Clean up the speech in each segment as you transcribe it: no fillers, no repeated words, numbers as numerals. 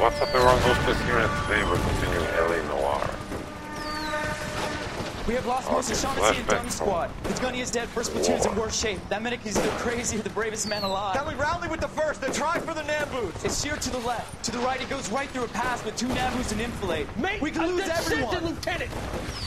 What's up everyone, Ghostface here, and today we're continuing LA Noire. We have lost most of Shaughnessy and Dunn's squad. The gunny is dead, first platoon's in worse shape. That medic is either crazy or the bravest man alive. Can we rally with the first and try for the Nambus? It's sheer to the left. To the right, it goes right through a pass with two Nambus and enfilade. Mate, we can lose everyone. Lieutenant!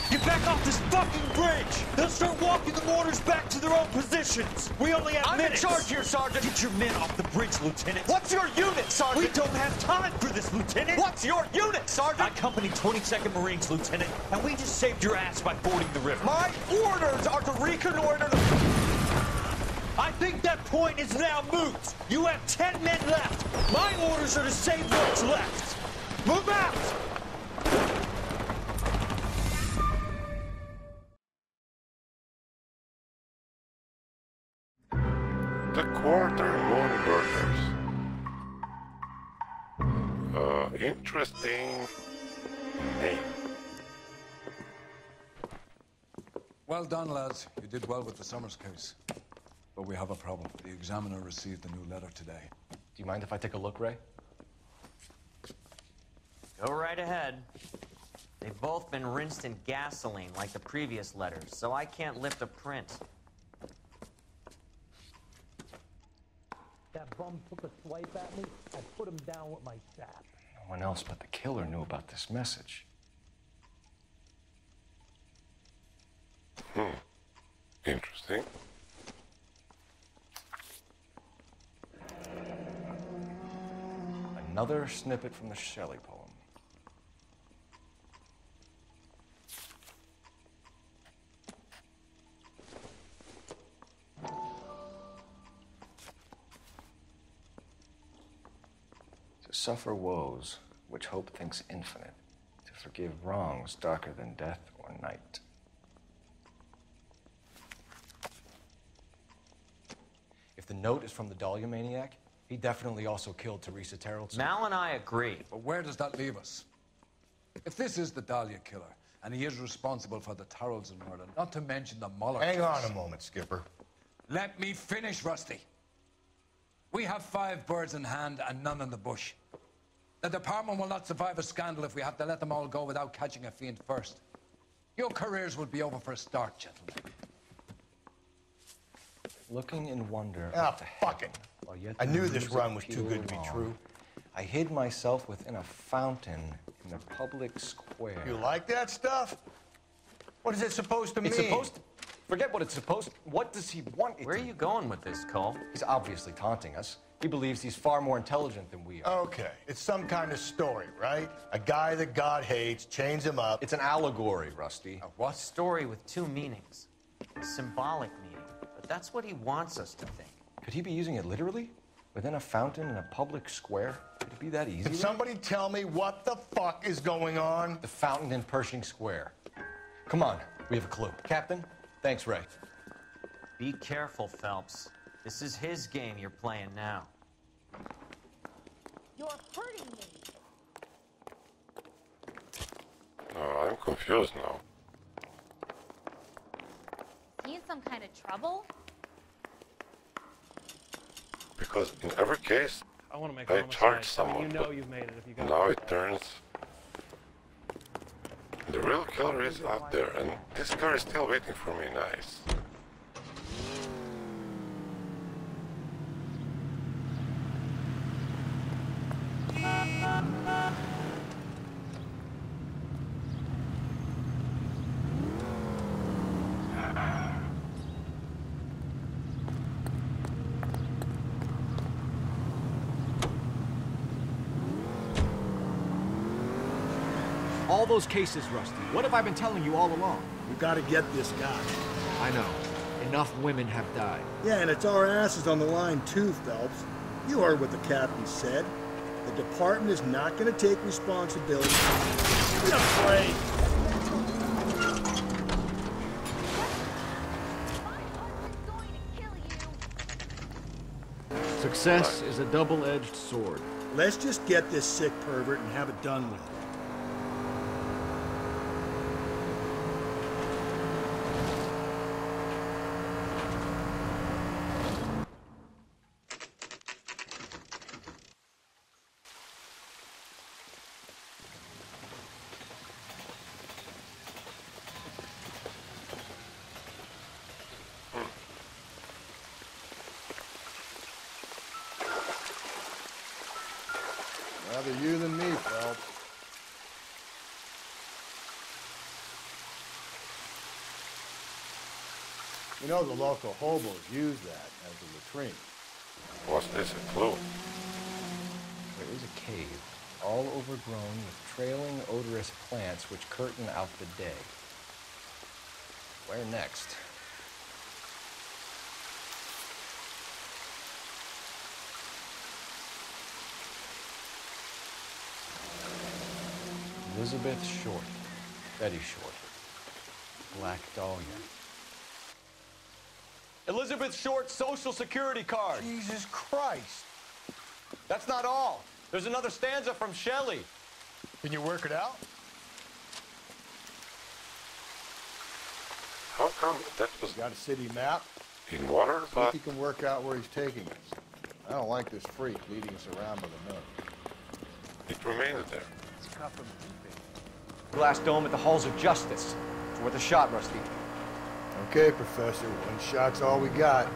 Get back off this fucking bridge! They'll start walking the mortars back to their own positions. We only have minutes. I'm in charge here, Sergeant. Get your men off the bridge, Lieutenant. What's your unit, Sergeant? We don't have time for this, Lieutenant. What's your unit, Sergeant? I company 22nd Marines, Lieutenant, and we just saved your ass by fording the river. My orders are to reconnoiter the... I think that point is now moot. You have 10 men left. My orders are to save what's left. Move out! The Quarter Moon Burgers. Interesting name. Well done, lads. You did well with the Summers case. But we have a problem. The examiner received a new letter today. Do you mind if I take a look, Ray? Go right ahead. They've both been rinsed in gasoline like the previous letters, so I can't lift a print. That bum took a swipe at me, I put him down with my staff. No one else but the killer knew about this message. Interesting. Another snippet from the Shelley poem. To suffer woes which hope thinks infinite, to forgive wrongs darker than death or night. If the note is from the Dahlia maniac, he definitely also killed Teresa Terrellson. Mal and I agree. But where does that leave us? If this is the Dahlia killer, and he is responsible for the Tarrelson murder, not to mention the Muller Hang case. on a moment, Skipper. Let me finish, Rusty. We have 5 birds in hand and none in the bush. The department will not survive a scandal if we have to let them all go without catching a fiend first. Your careers would be over for a start, gentlemen. Looking in wonder. Ah, fucking. I knew this run was too good to be true. I hid myself within a fountain in the public square. You like that stuff? What is it supposed to mean? It's supposed to... Forget what it's supposed to... What does he want it Where are you going with this, Cole? He's obviously taunting us. He believes he's far more intelligent than we are. Okay, it's some kind of story, right? A guy that God hates, chains him up. It's an allegory, Rusty. A what? Story with 2 meanings. A symbolic meaning. But that's what he wants us to think. Could he be using it literally? Within a fountain in a public square? Could it be that easy? Can somebody tell me what the fuck is going on? The fountain in Pershing Square. Come on, we have a clue. Captain, thanks, Ray. Be careful, Phelps. This is his game you're playing now. You're hurting me. Oh, I'm confused now. Is he in some kind of trouble? Because in every case, I want to make I homicide. charge someone, You know but you've made it if you got now it turns... The real killer is out there, and this car is still waiting for me. Nice. All those cases, Rusty. What have I been telling you all along? We gotta get this guy. I know. Enough women have died. Yeah, and it's our asses on the line too, Phelps. You heard what the captain said. The department is not gonna take responsibility. Be afraid. Success is a double-edged sword. Let's just get this sick pervert and have it done with. Rather you than me, Phelps. You know the local hobos use that as a latrine. Was this a clue? There is a cave, all overgrown with trailing, odorous plants which curtain out the day. Where next? Elizabeth Short, Betty Short, Black Dahlia. Elizabeth Short's Social Security card. Jesus Christ. That's not all. There's another stanza from Shelley. Can you work it out? How come that was Got a city map? in water, See if but he can work out where he's taking us. I don't like this freak leading us around by the nose. it remained there? Glass dome at the Halls of Justice. It's worth a shot, Rusty. Okay, Professor, one shot's all we got.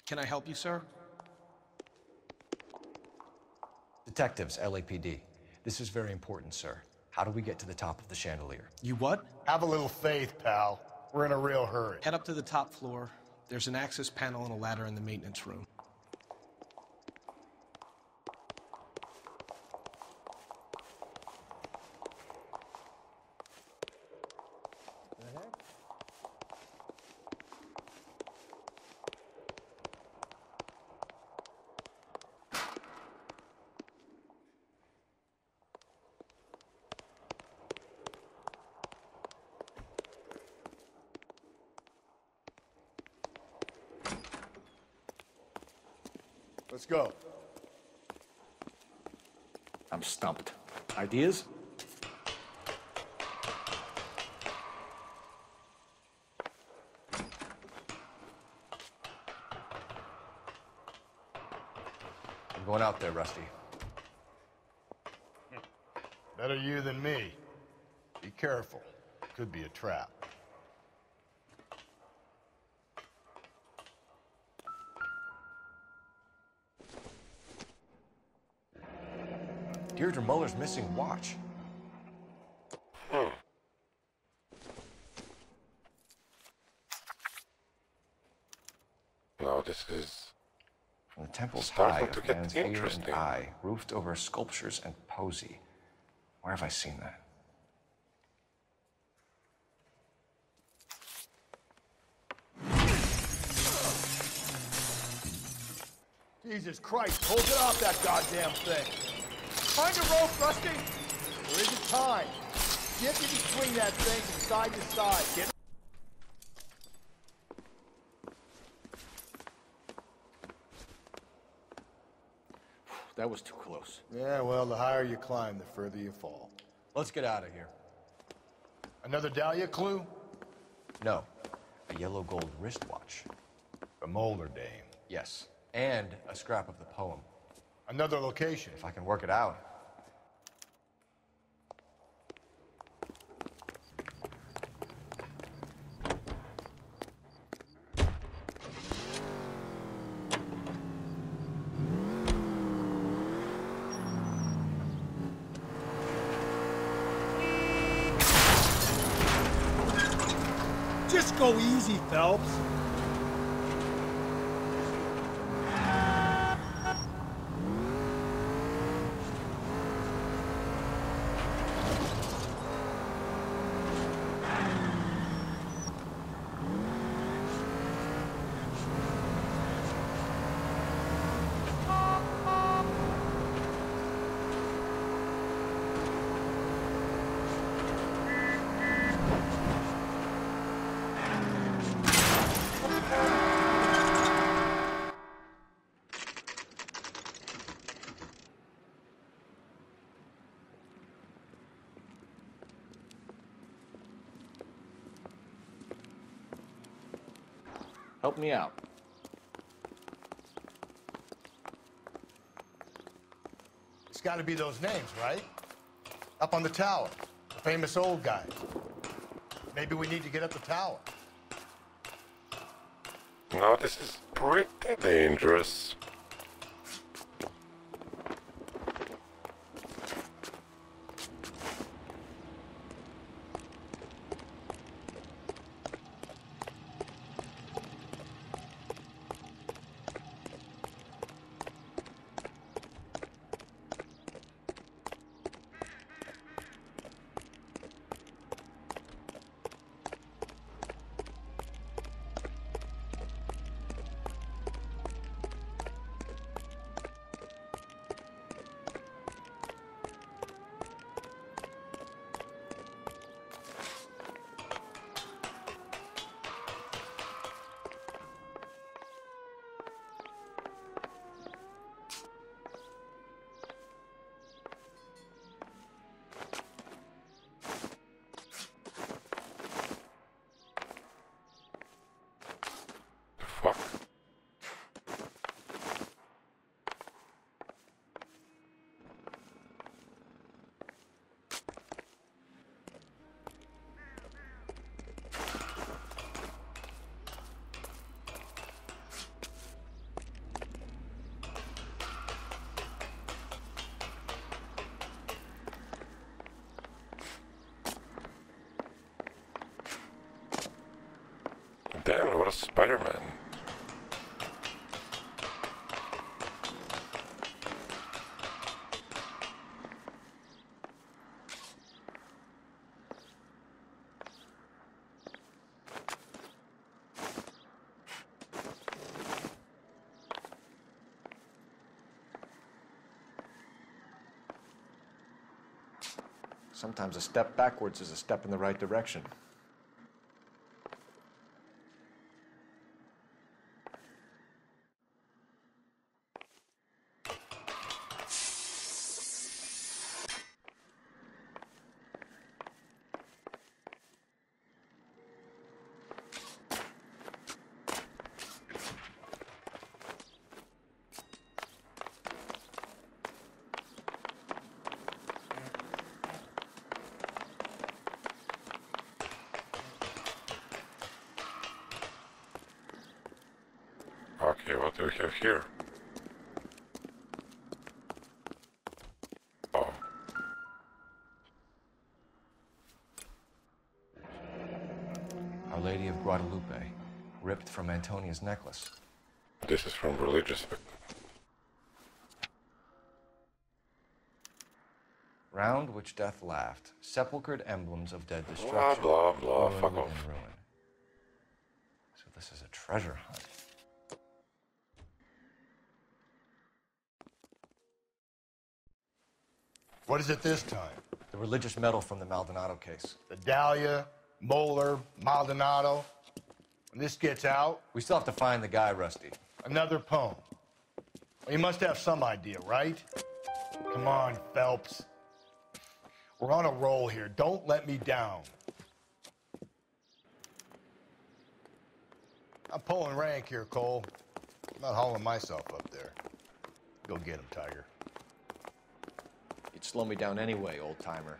Can I help you, sir? Detectives, LAPD. This is very important, sir. How do we get to the top of the chandelier? You what? Have a little faith, pal. We're in a real hurry. Head up to the top floor. There's an access panel and a ladder in the maintenance room. Let's go. I'm stumped. Ideas? I'm going out there, Rusty. Better you than me. Be careful. Could be a trap. Deirdre Muller's missing watch. Now this is From the temple's starting high to of get man's ear interesting. and eye, roofed over sculptures and poesy. Where have I seen that? Jesus Christ, hold it off that goddamn thing. Find a rope, Rusty. There isn't time. See if you can swing that thing from side to side. Get That was too close. Yeah, well, the higher you climb, the further you fall. Let's get out of here. Another Dahlia clue? No, a yellow gold wristwatch. The Molar Dame. Yes, and a scrap of the poem. Another location. If I can work it out. Just go easy, Phelps. Help me out. It's got to be those names, right? Up on the tower. The famous old guys. Maybe we need to get up the tower. No, this is pretty dangerous. Fuck. Damn, what a Spider-Man. Sometimes a step backwards is a step in the right direction. Okay, what do we have here? Oh. Our Lady of Guadalupe, ripped from Antonia's necklace. This is from religious book. Round which death laughed, sepulchred emblems of dead Blah, destruction. blah, blah, ruin fuck within off. ruin. So this is a treasure hunt. What is it this time? The religious medal from the Maldonado case. The Dahlia, Moeller, Maldonado. When this gets out... We still have to find the guy, Rusty. Another poem. Well, you must have some idea, right? Come on, Phelps. We're on a roll here. Don't let me down. I'm pulling rank here, Cole. I'm not hauling myself up there. Go get him, Tiger. You'd slow me down anyway, old-timer.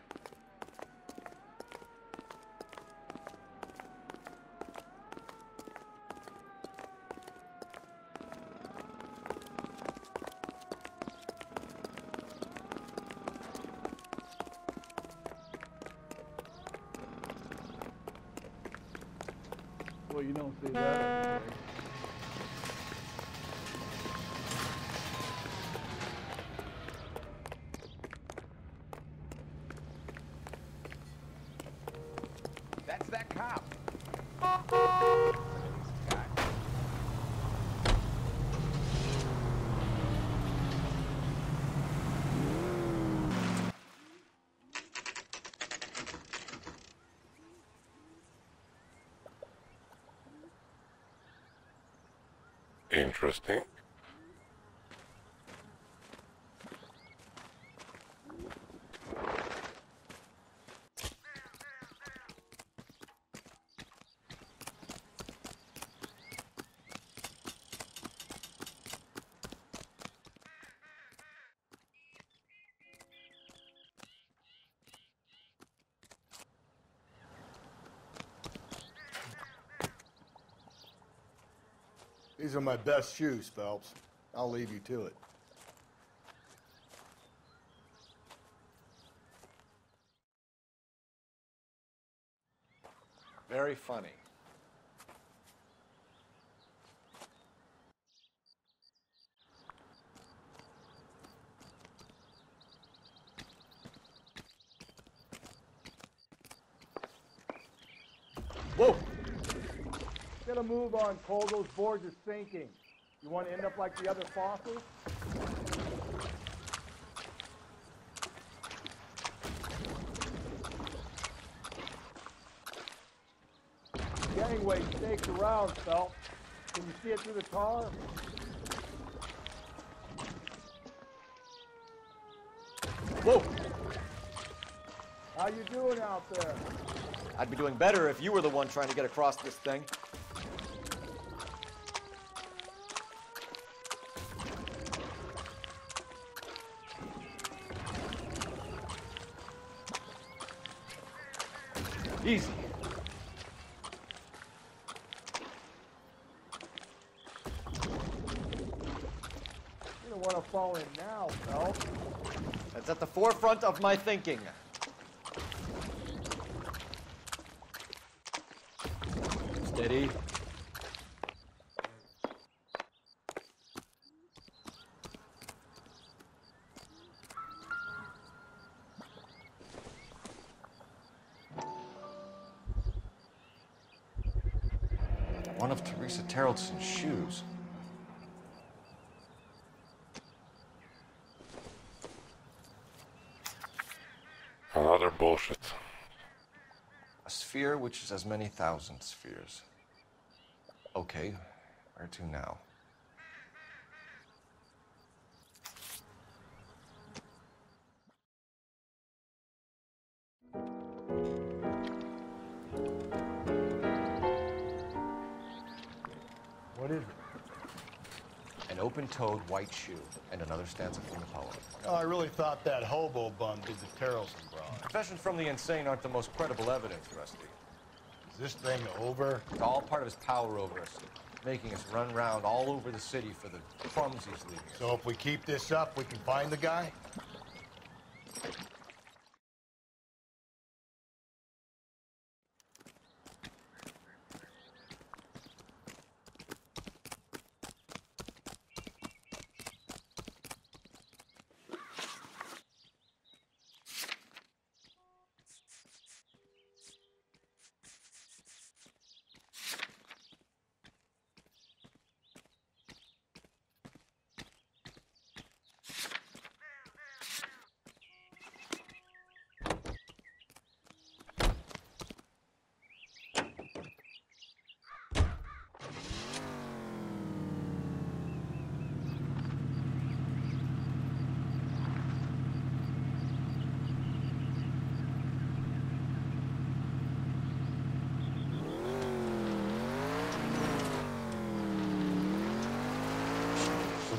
Well, you don't see that every day. That's that cop. Interesting. These are my best shoes, Phelps. I'll leave you to it. Very funny. Whoa! Get a move on, Cole. Those boards are sinking. You want to end up like the other fossils? Gangway staked around, Phelps. Can you see it through the tar? Whoa! How you doing out there? I'd be doing better if you were the one trying to get across this thing. Easy. You don't want to fall in now, Phelps. That's at the forefront of my thinking. Steady. One of Teresa Terreldson's shoes. Another bullshit. A sphere which is as many thousand spheres. Okay, where to now? What is it? An open-toed white shoe, and another stanza from the poem. Oh, I really thought that hobo bum did the Terrelson bronze. Confessions from the insane aren't the most credible evidence, Rusty. Is this thing over? It's all part of his power over us, making us run round all over the city for the crumbs he's leaving us. So if we keep this up, we can find the guy?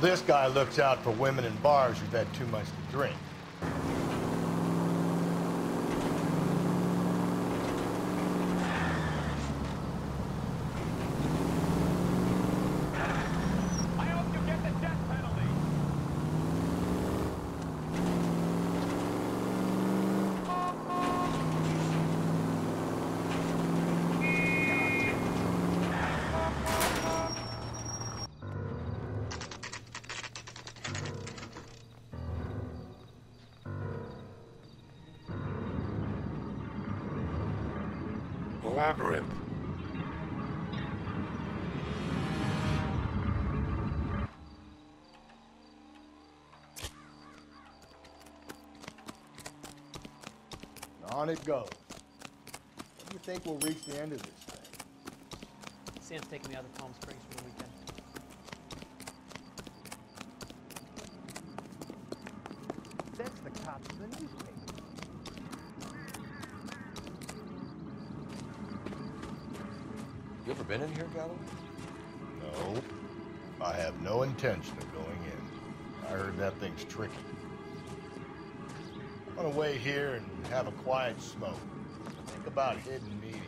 This guy looks out for women in bars who've had too much to drink. I hope you get the death penalty. Labyrinth. On it goes. When do you think we'll reach the end of this thing? Sam's taking me out of Palm Springs for the weekend. That's the cops in the newspaper. You ever been in here, Gallo? No. I have no intention of going in. I heard that thing's tricky. I'm gonna wait here and have a quiet smoke. Think about hidden meetings.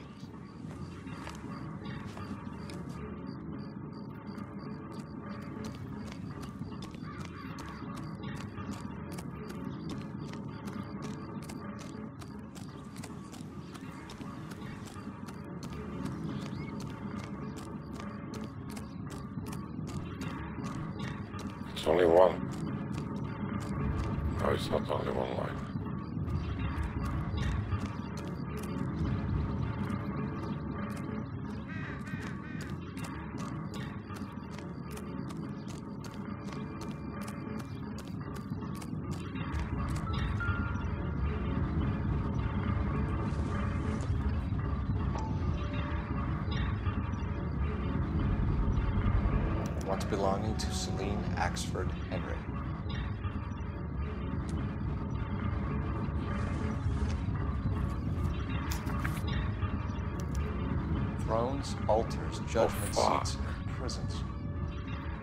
only one. No, it's not only one line. Once belonging to Celine Axford Henry. Thrones, altars, judgment seats, and prisons.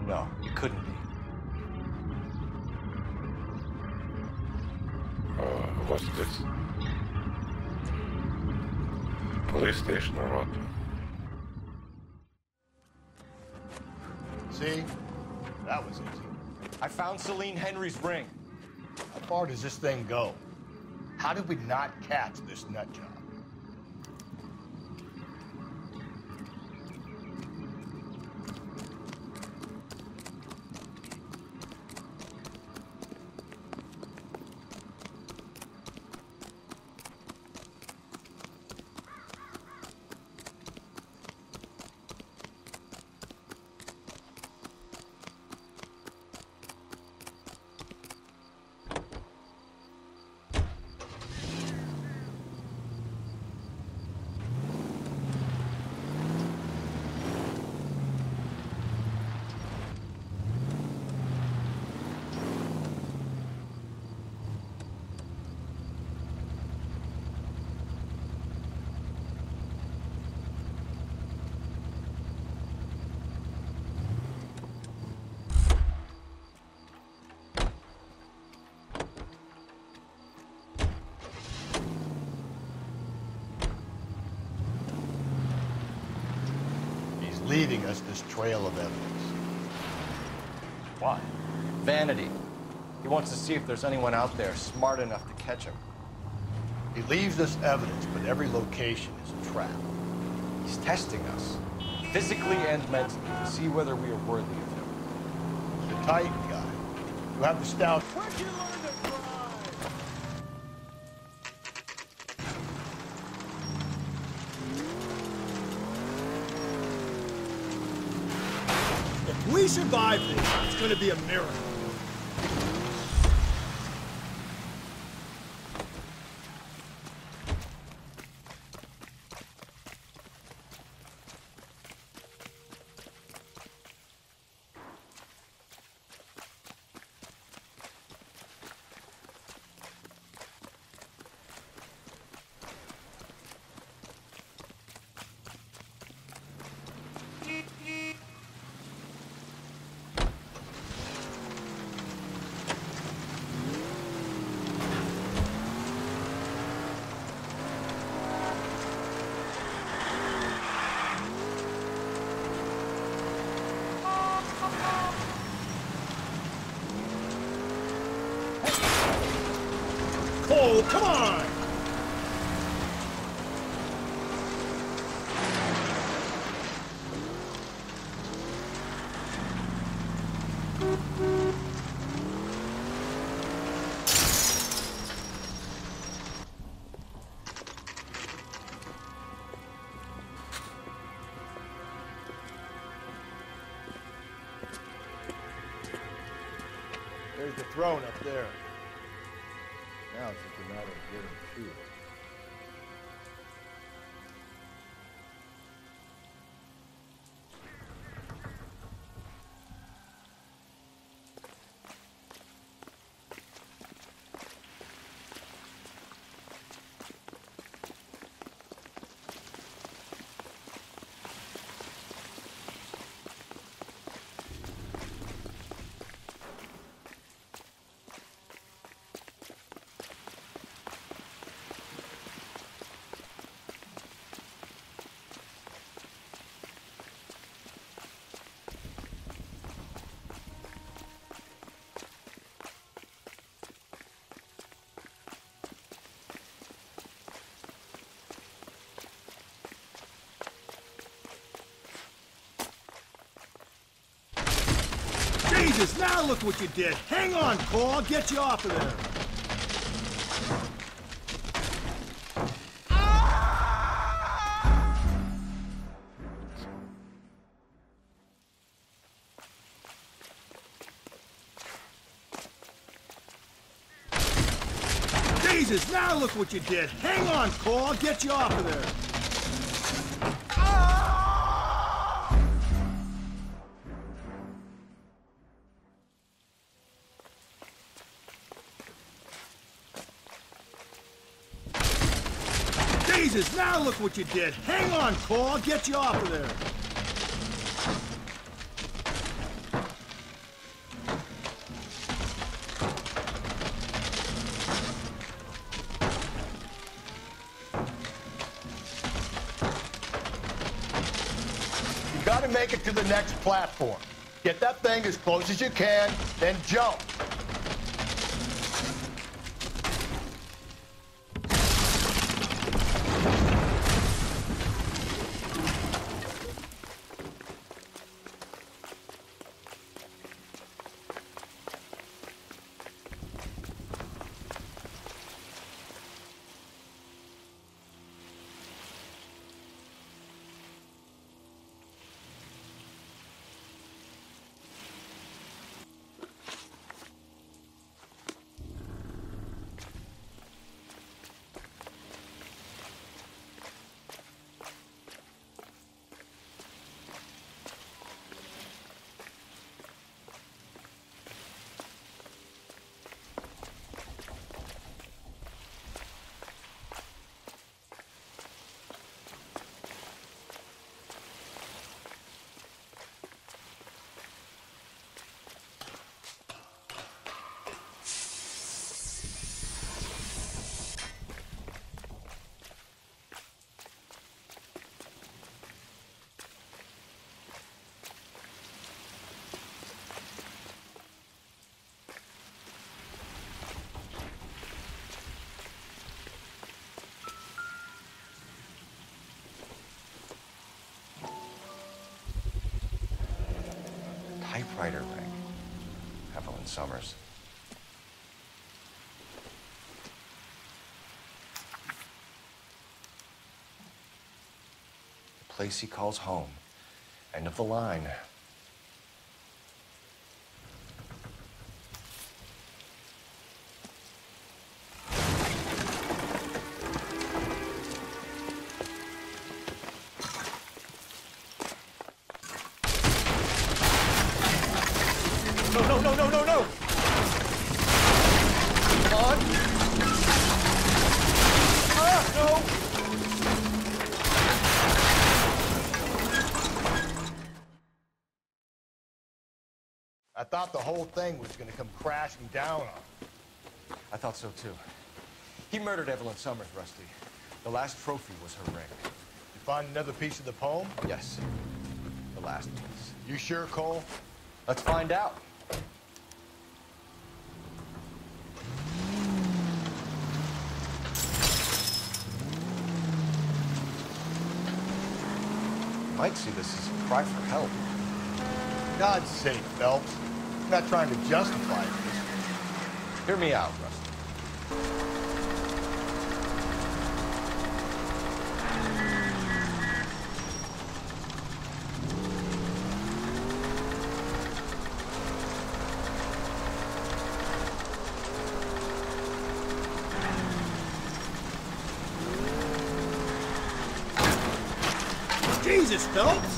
No, it couldn't be. What's this? Police station or what? See? That was easy. I found Celine Henry's ring. How far does this thing go? How did we not catch this nut job? Leaving us this trail of evidence. Why? Vanity. He wants to see if there's anyone out there smart enough to catch him. He leaves us evidence, but every location is a trap. He's testing us, physically and mentally, to see whether we are worthy of him. The Titan guy. You have the stout. Where'd you learn to drive? If we survive this, it's going to be a miracle. Cole, come on! There's the throne up there. Now it's just a matter of getting to it. Jesus, now look what you did. Hang on, Cole. I'll get you off of there. Jesus, now look what you did. Hang on, Cole. I'll get you off of there. Jesus, now look what you did. Hang on, Cole. I'll get you off of there. You gotta make it to the next platform. Get that thing as close as you can, then jump. Typewriter ring. Evelyn Summers. The place he calls home. End of the line. No, no, no, no, no! Come on! Ah, no! I thought the whole thing was gonna come crashing down on him. I thought so too. He murdered Evelyn Summers, Rusty. The last trophy was her ring. You find another piece of the poem? Yes. The last piece. You sure, Cole? Let's find out. You might see this as a cry for help. God's sake, Phelps. I'm not trying to justify this. Hear me out, Rusty. Jesus, Phelps!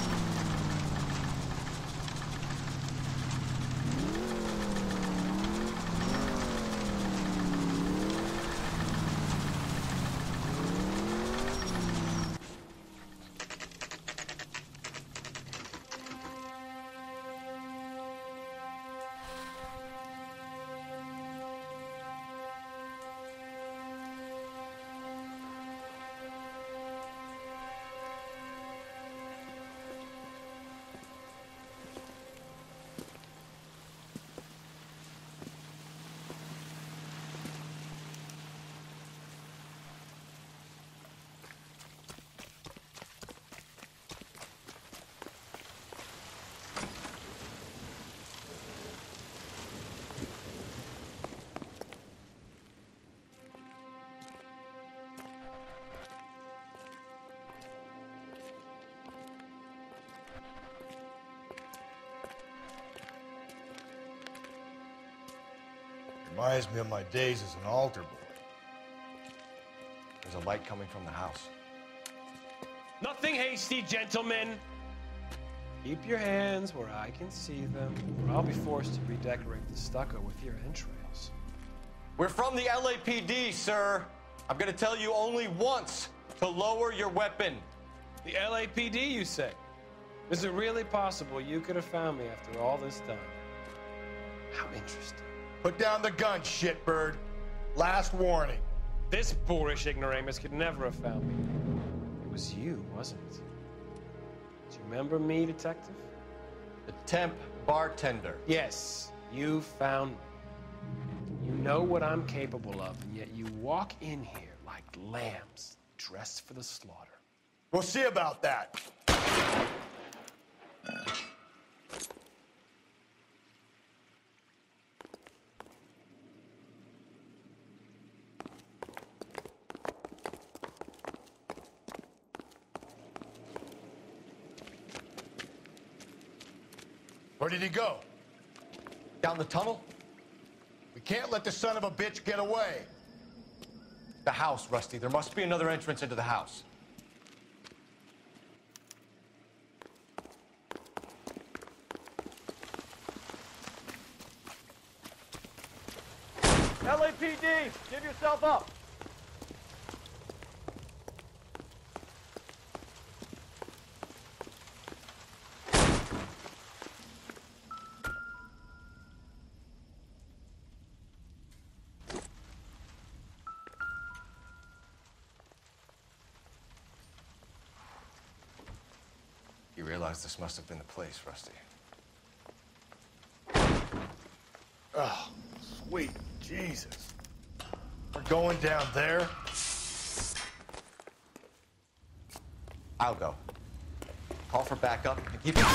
Reminds me of my days as an altar boy. There's a light coming from the house. Nothing hasty, gentlemen. Keep your hands where I can see them, or I'll be forced to redecorate the stucco with your entrails. We're from the LAPD, sir. I'm gonna tell you only once to lower your weapon. The LAPD, you say? Is it really possible you could have found me after all this time? How interesting. Put down the gun, shitbird. Last warning. This boorish ignoramus could never have found me. It was you, wasn't it? Do you remember me, detective? The temp bartender. Yes, you found me. You know what I'm capable of, and yet you walk in here like lambs dressed for the slaughter. We'll see about that. Where did he go? Down the tunnel? We can't let the son of a bitch get away. The house, Rusty. There must be another entrance into the house. LAPD, give yourself up. You realize this must have been the place, Rusty. Oh, sweet Jesus. We're going down there? I'll go. Call for backup and keep it.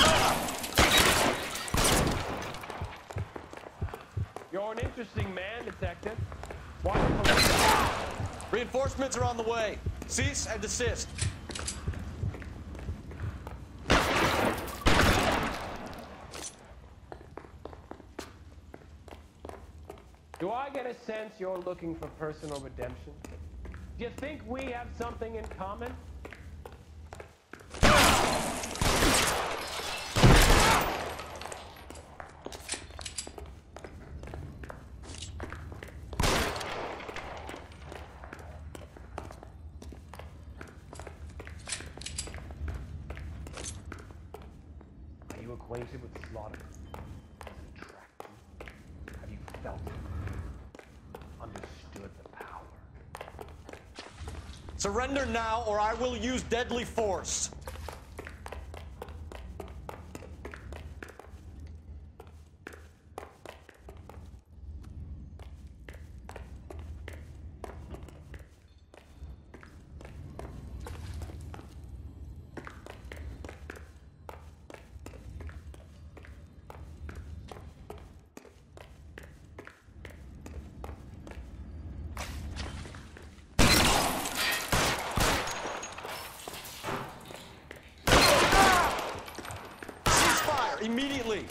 You're an interesting man, detective. Reinforcements are on the way. Cease and desist. Do I get a sense you're looking for personal redemption? Do you think we have something in common? Are you acquainted with slaughter? Does it attract you? Have you felt it? Understood the power? Surrender now, or I will use deadly force. Immediately.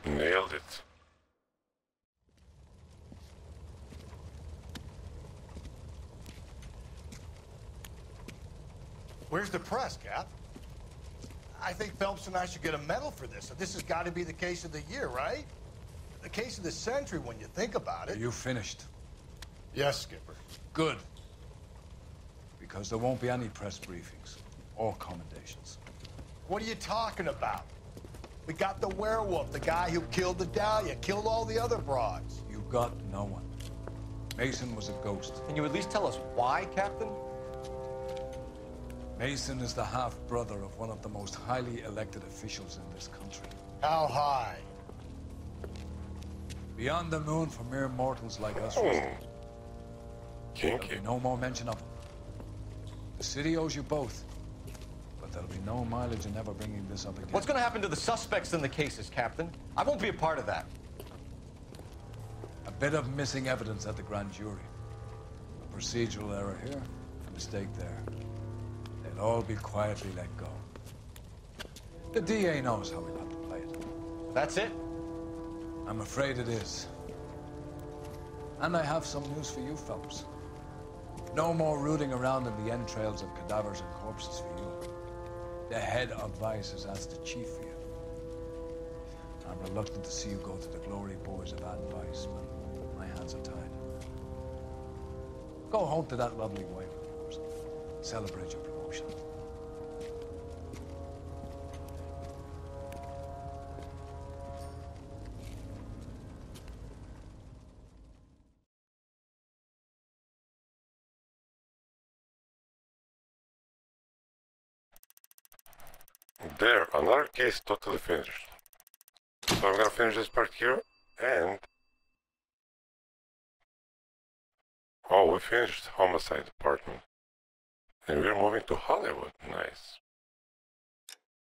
Nailed it. Where's the press, Cap? I think Phelps and I should get a medal for this. This has got to be the case of the year, right? The case of the century when you think about it. Are you finished? Yes, Skipper. Good. Because there won't be any press briefings or commendations. What are you talking about? We got the werewolf, the guy who killed the Dahlia, killed all the other broads. You got no one. Mason was a ghost. Can you at least tell us why, Captain? Mason is the half-brother of one of the most highly elected officials in this country. How high? Beyond the moon for mere mortals like us. Kinky. There'll be no more mention of him. The city owes you both. There'll be no mileage in ever bringing this up again. What's going to happen to the suspects in the cases, Captain? I won't be a part of that. A bit of missing evidence at the grand jury. A procedural error here, a mistake there. They'll all be quietly let go. The DA knows how we got to play it. That's it? I'm afraid it is. And I have some news for you fellows. No more rooting around in the entrails of cadavers and corpses for you. The head of Vice has asked the chief for you. I'm reluctant to see you go to the glory boys of that Vice, but my hands are tied. Go home to that lovely wife of yours. Celebrate your promotion. There, another case totally finished. So I'm gonna finish this part here, and... Oh, we finished Homicide Department. And we're moving to Hollywood. Nice.